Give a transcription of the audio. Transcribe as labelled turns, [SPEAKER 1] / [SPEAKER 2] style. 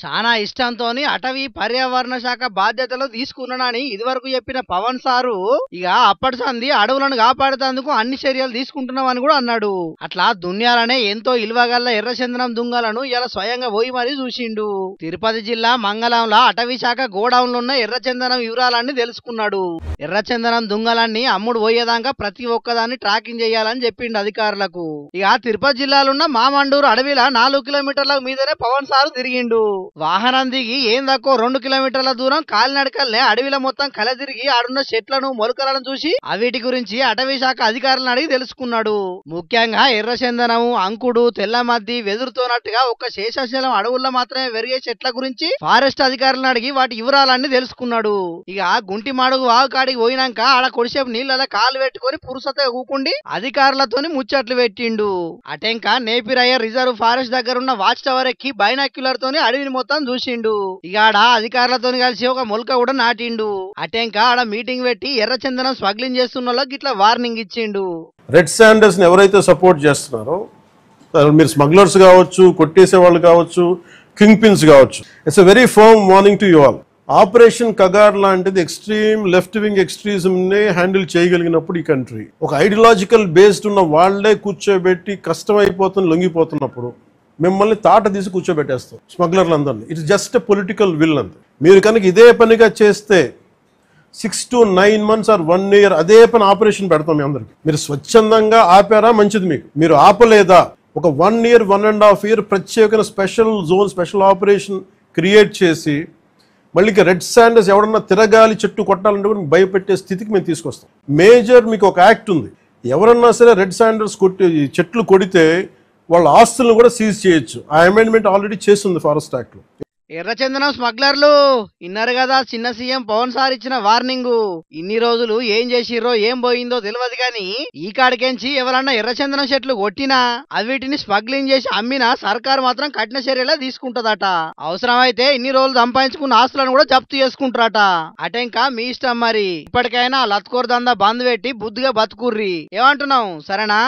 [SPEAKER 1] చాలా ఇష్టంతోని అటవీ పర్యావరణ శాఖ బాధ్యతలు తీసుకున్నానని ఇదివరకు చెప్పిన పవన్ సారు ఇక అప్పటి సంది అడవులను కాపాడుతందుకు అన్ని చర్యలు తీసుకుంటున్నామని కూడా అన్నాడు. అట్లా దున్యాలనే ఎంతో ఇల్వగల్ల ఎర్రచందనం దుంగలను ఇలా స్వయంగా పోయి మరీ చూసిండు. తిరుపతి జిల్లా మంగళంలో అటవీ శాఖ గోడౌన్లో ఉన్న ఎర్రచందనం వివరాలన్నీ తెలుసుకున్నాడు. ఎర్రచందనం దుంగలన్నీ అమ్ముడు పోయేదాకా ప్రతి ఒక్కదాన్ని ట్రాకింగ్ చేయాలని చెప్పిండు అధికారులకు. ఇక తిరుపతి జిల్లాలో ఉన్న మామండూరు అడవిలా 4 కిలోమీటర్ల మీదనే పవన్ సారు తిరిగిండు. వాహనం దిగి ఏం తక్కువ 2 కిలోమీటర్ల దూరం కాలినడకల్నే అడవిలో మొత్తం కల తిరిగి ఆడున్న చెట్లను మొలకలను చూసి అవిటి గురించి అటవీ శాఖ అధికారులను అడిగి తెలుసుకున్నాడు. ముఖ్యంగా ఎర్రచందనం, అంకుడు, తెల్లమద్ది, వెదురుతోనట్టుగా ఒక్క శేషాచలం అడవుల్లో మాత్రమే పెరిగే చెట్ల గురించి ఫారెస్ట్ అధికారులను అడిగి వాటి వివరాలన్నీ తెలుసుకున్నాడు. ఇక గుంటి మాడుగు వాగు కాడికి పోయినాక ఆడ కొడిసేపు నీళ్ళ కాలు పెట్టుకుని పురుసతగా కూకుండి అధికారులతోని ముచ్చట్లు పెట్టిండు. అటెంక నేపిరయ్య రిజర్వ్ ఫారెస్ట్ దగ్గర ఉన్న వాచ్ టవర్ ఎక్కి బైనాక్యులర్ తోని అడవిని మొత్తం చూసిండు. ఇక ఆడ అధికారులతో కలిసి ఒక మొలక కూడా నాటిండు. అటెంక ఆడ మీటింగ్ పెట్టి ఎర్రచందనం స్మగ్లింగ్ చేస్తున్న వాళ్ళకి ఇట్లా వార్నింగ్ ఇచ్చిండు.
[SPEAKER 2] రెడ్ శాండర్స్ ని ఎవరైతే సపోర్ట్ చేస్తున్నారో మీరు స్మగ్లర్స్ కావచ్చు, కొట్టేసే వాళ్ళు కావచ్చు, కింగ్ పిన్స్ కావచ్చు, it's a very firm warning to you all. Operation Kagar లాంటిది ఎక్స్ట్రీమ్ లెఫ్ట్ వింగ్ ఎక్స్ట్రీజం ని హ్యాండిల్ చేయగలిగినప్పుడు ఈ కంట్రీ ఒక ఐడియాలజికల్ బేస్డ్ ఉన్న వాళ్లే కూర్చోబెట్టి కష్టమైపోతున్న లొంగిపోతున్నప్పుడు మిమ్మల్ని తాట తీసి కూర్చోబెట్టేస్తాం స్మగ్లర్లందరినీ. It's just a political will అంతే. మీరు కనుక ఇదే పనిగా చేస్తే 6 to 9 months ఆర్ 1 year అదే పని ఆపరేషన్ పెడతాం మీ అందరికి. మీరు స్వచ్ఛందంగా ఆపారా మంచిది, మీకు మీరు ఆపలేదా ఒక 1 year 1.5 year ప్రత్యేకమైన special zone special operation create చేసి మళ్ళీ రెడ్ శాండర్స్ ఎవడన్నా తిరగాలి చెట్టు కొట్టాలంటే కూడా భయపెట్టే స్థితికి మేము తీసుకొస్తాం. మేజర్ మీకు ఒక యాక్ట్ ఉంది, ఎవరన్నా సరే రెడ్ శాండర్స్ చెట్లు కొడితే వాళ్ళ ఆస్తులను కూడా సీజ్ చేయొచ్చు. ఆ అమెండ్మెంట్ ఆల్రెడీ చేస్తుంది ఫారెస్ట్ యాక్ట్ లో.
[SPEAKER 1] ఎర్రచందనం స్మగ్లర్లు ఇన్నారు కదా చిన్న సీఎం పవన్ సార్ ఇచ్చిన వార్నింగ్. ఇన్ని రోజులు ఏం చేసిర్రో ఏం పోయిందో తెలియదు గాని ఈ కాడికెంచి ఎవరన్నా ఎర్రచందనం చెట్లు కొట్టినా అవిటిని స్మగ్లింగ్ చేసి అమ్మినా సర్కారు మాత్రం కఠిన చర్యలే తీసుకుంటదట. అవసరమైతే ఇన్ని రోజులు సంపాదించుకున్న ఆస్తులను కూడా జప్తు చేసుకుంటారట. అటెంకా మీ ఇష్టం మరి. ఇప్పటికైనా లత్కోర్ దందా బంద్ పెట్టి బుద్ధిగా బతుకుర్రి. ఏమంటున్నావు, సరేనా?